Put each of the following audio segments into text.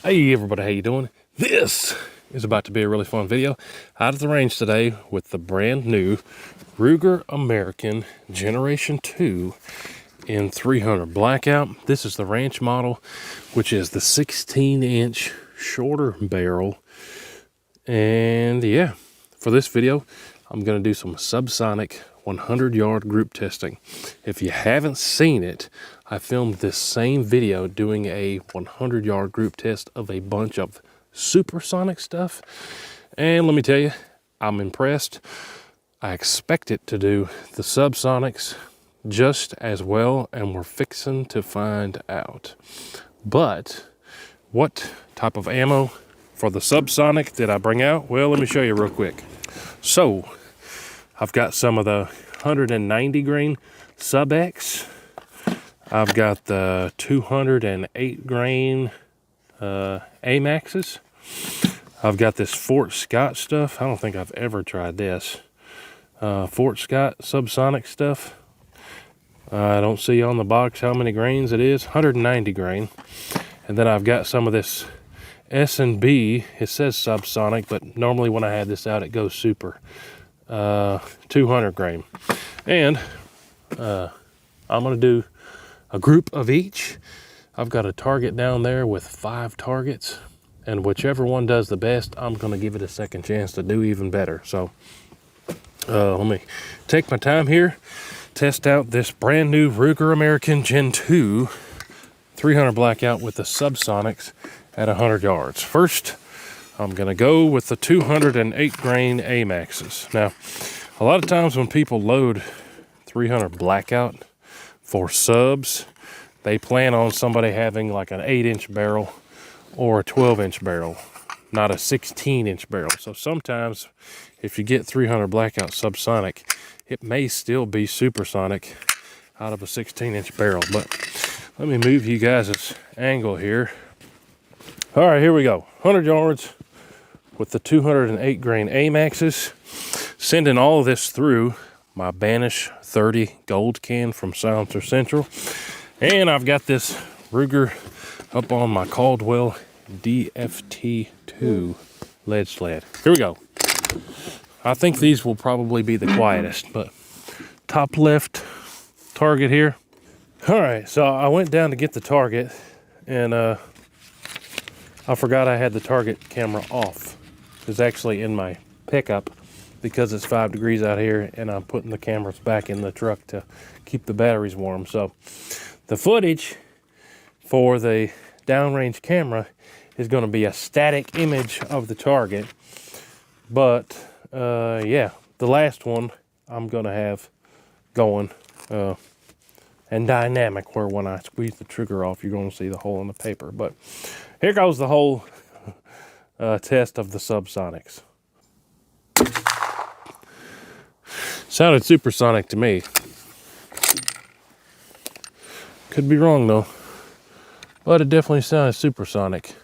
Hey everybody, how you doing? This is about to be a really fun video. Out at the range today with the brand new Ruger American Generation 2 in 300 Blackout. This is the ranch model, which is the 16-inch shorter barrel. And yeah, for this video, I'm going to do some subsonic 100-yard group testing. If you haven't seen it, I filmed this same video doing a 100-yard group test of a bunch of supersonic stuff. And let me tell you, I'm impressed. I expect it to do the subsonics just as well, and we're fixing to find out. But what type of ammo for the subsonic did I bring out? Well, let me show you real quick. So I've got some of the 190 grain Sub X. I've got the 208 grain AMAXs. I've got this Fort Scott stuff. I don't think I've ever tried this. Fort Scott subsonic stuff. I don't see on the box how many grains it is. 190 grain. And then I've got some of this S&B. It says subsonic, but normally when I had this out, it goes super. 200 grain. And I'm going to do a group of each. I've got a target down there with 5 targets, and whichever one does the best, I'm going to give it a second chance to do even better. So let me take my time here, test out this brand new Ruger American Gen 2 300 Blackout with the subsonics at 100 yards. First, I'm going to go with the 208 grain AMAXs. Now, a lot of times when people load 300 Blackout for subs, they plan on somebody having like an 8-inch barrel or a 12-inch barrel, not a 16-inch barrel. So sometimes if you get 300 Blackout subsonic, it may still be supersonic out of a 16-inch barrel. But let me move you guys' angle here. All right, here we go. 100 yards with the 208 grain AMAXs. Sending all of this through my Banish 30 gold can from Silencer Central. And I've got this Ruger up on my Caldwell DFT2 lead sled. Here we go. I think these will probably be the quietest, but top left target here. All right, so I went down to get the target, and I forgot I had the target camera off. It's actually in my pickup because it's 5 degrees out here, and I'm putting the cameras back in the truck to keep the batteries warm. So the footage for the downrange camera is going to be a static image of the target. But yeah, the last one I'm going to have going and dynamic, where when I squeeze the trigger off, you're going to see the hole in the paper. But here goes the whole test of the subsonics. Sounded supersonic to me. Could be wrong though, but it definitely sounded supersonic.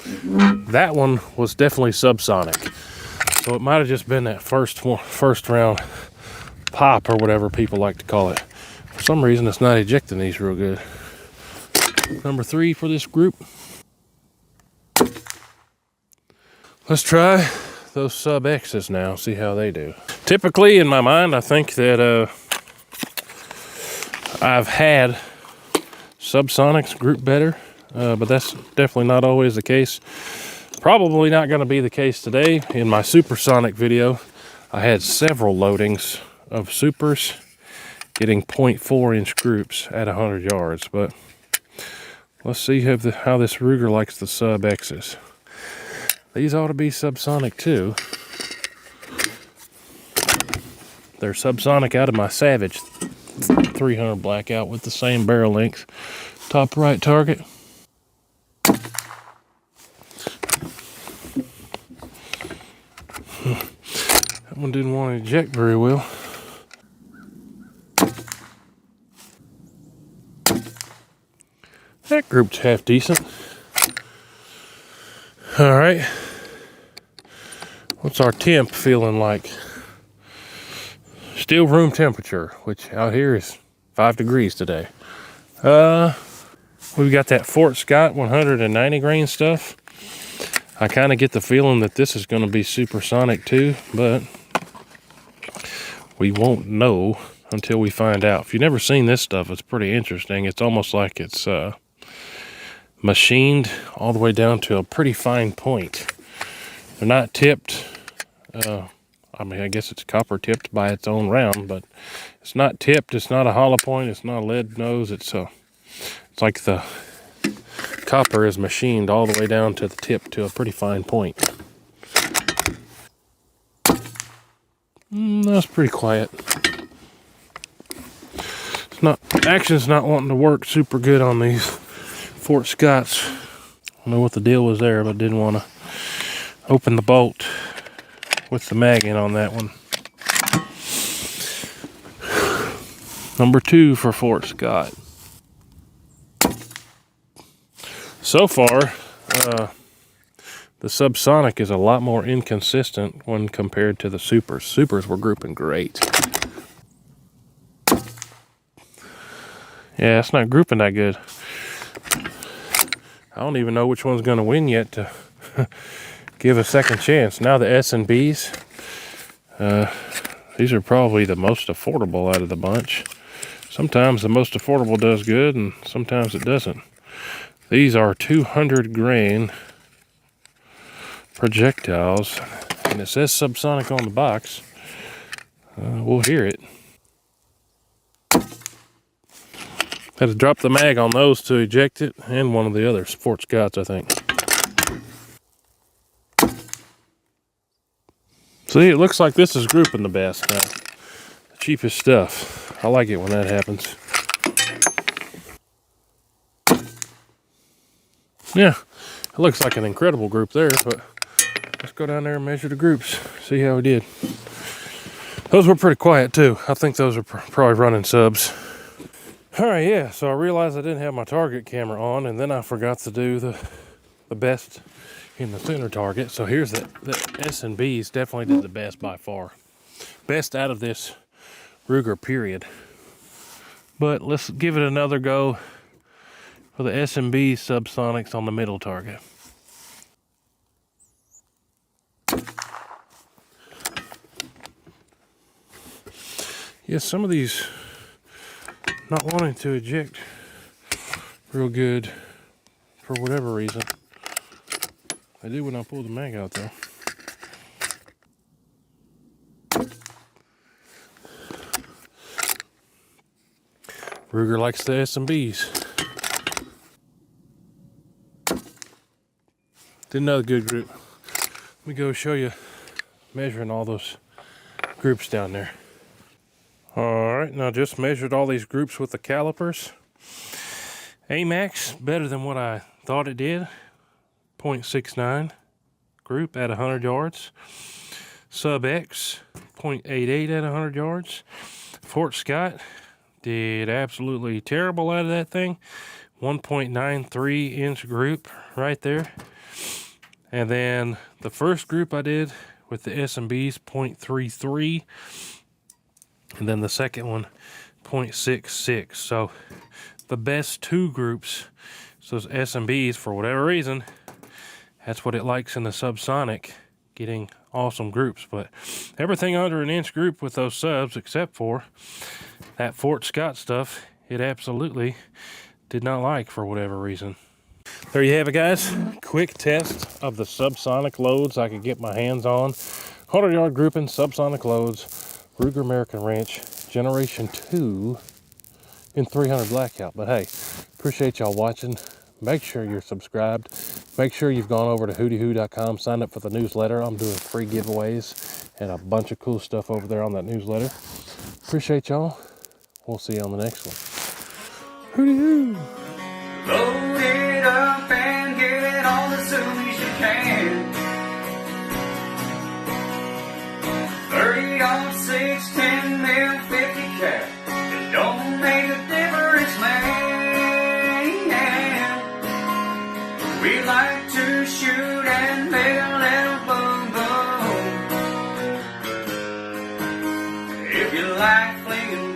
That one was definitely subsonic, so it might have just been that first round pop, or whatever people like to call it. For some reason, it's not ejecting these real good. Number 3 for this group. Let's try those Sub X's now, see how they do. Typically, in my mind, I think that I've had subsonics group better, but that's definitely not always the case. Probably not going to be the case today. In my supersonic video, I had several loadings of supers getting 0.4-inch groups at 100 yards, but let's see how this Ruger likes the Sub X's. These ought to be subsonic too. They're subsonic out of my Savage 300 Blackout with the same barrel length. Top right target. That one didn't want to eject very well. That group's half decent. All right. What's our temp feeling like? Still room temperature, which out here is 5 degrees today. we've got that Fort Scott 190 grain stuff. I kind of get the feeling that this is going to be supersonic too, but we won't know until we find out. If you've never seen this stuff, it's pretty interesting. It's almost like it's machined all the way down to a pretty fine point. They're not tipped. I mean, I guess it's copper tipped by its own round, but it's not tipped. It's not a hollow point. It's not a lead nose. It's like the copper is machined all the way down to the tip to a pretty fine point. That's pretty quiet. Action's not wanting to work super good on these Fort Scotts. I don't know what the deal was there, but didn't want to open the bolt with the mag in on that one. Number 2 for Fort Scott. So far, the Subsonic is a lot more inconsistent when compared to the Supers. Supers were grouping great. Yeah, it's not grouping that good. I don't even know which one's going to win yet to give a second chance. Now the S&Bs, these are probably the most affordable out of the bunch. Sometimes the most affordable does good and sometimes it doesn't. These are 200 grain projectiles, and it says Subsonic on the box. We'll hear it. Had to drop the mag on those to eject it, and one of the other Fort Scotts, I think. See, it looks like this is grouping the best now. The cheapest stuff. I like it when that happens. Yeah, it looks like an incredible group there, but let's go down there and measure the groups, see how we did. Those were pretty quiet too. I think those are probably running subs. All right, yeah, so I realized I didn't have my target camera on, and then I forgot to do the best in the center target. So here's the S&Bs definitely did the best by far. Best out of this Ruger period. But let's give it another go for the S&B Subsonics on the middle target. Yes, some of these not wanting to eject real good for whatever reason. I do when I pull the mag out though. Ruger likes the S&Bs. Did another good group. Let me go show you measuring all those groups down there. Alright, now just measured all these groups with the calipers. AMAX, better than what I thought it did. 0.69 group at 100 yards. Sub X, 0.88 at 100 yards. Fort Scott did absolutely terrible out of that thing. 1.93 inch group right there. And then the first group I did with the S&Bs, 0.33. And then the second one, 0.66. So the best two groups, so those S&Bs, for whatever reason, that's what it likes in the Subsonic, getting awesome groups. But everything under an inch group with those subs, except for that Fort Scott stuff, it absolutely did not like for whatever reason. There you have it, guys. Quick test of the Subsonic loads I could get my hands on. 100 yard grouping, Subsonic loads, Ruger American Wrench, Generation 2 in 300 Blackout. But hey, appreciate y'all watching. Make sure you're subscribed. Make sure you've gone over to WHOTEEWHO.com, signed up for the newsletter. I'm doing free giveaways and a bunch of cool stuff over there on that newsletter. Appreciate y'all. We'll see you on the next one. Hooty-hoo! Load it up and get it all as soon as you can. 30-06, 10 mil, 50 cap. It don't make a difference, man. We like to shoot and make a little boom boom. If you like flinging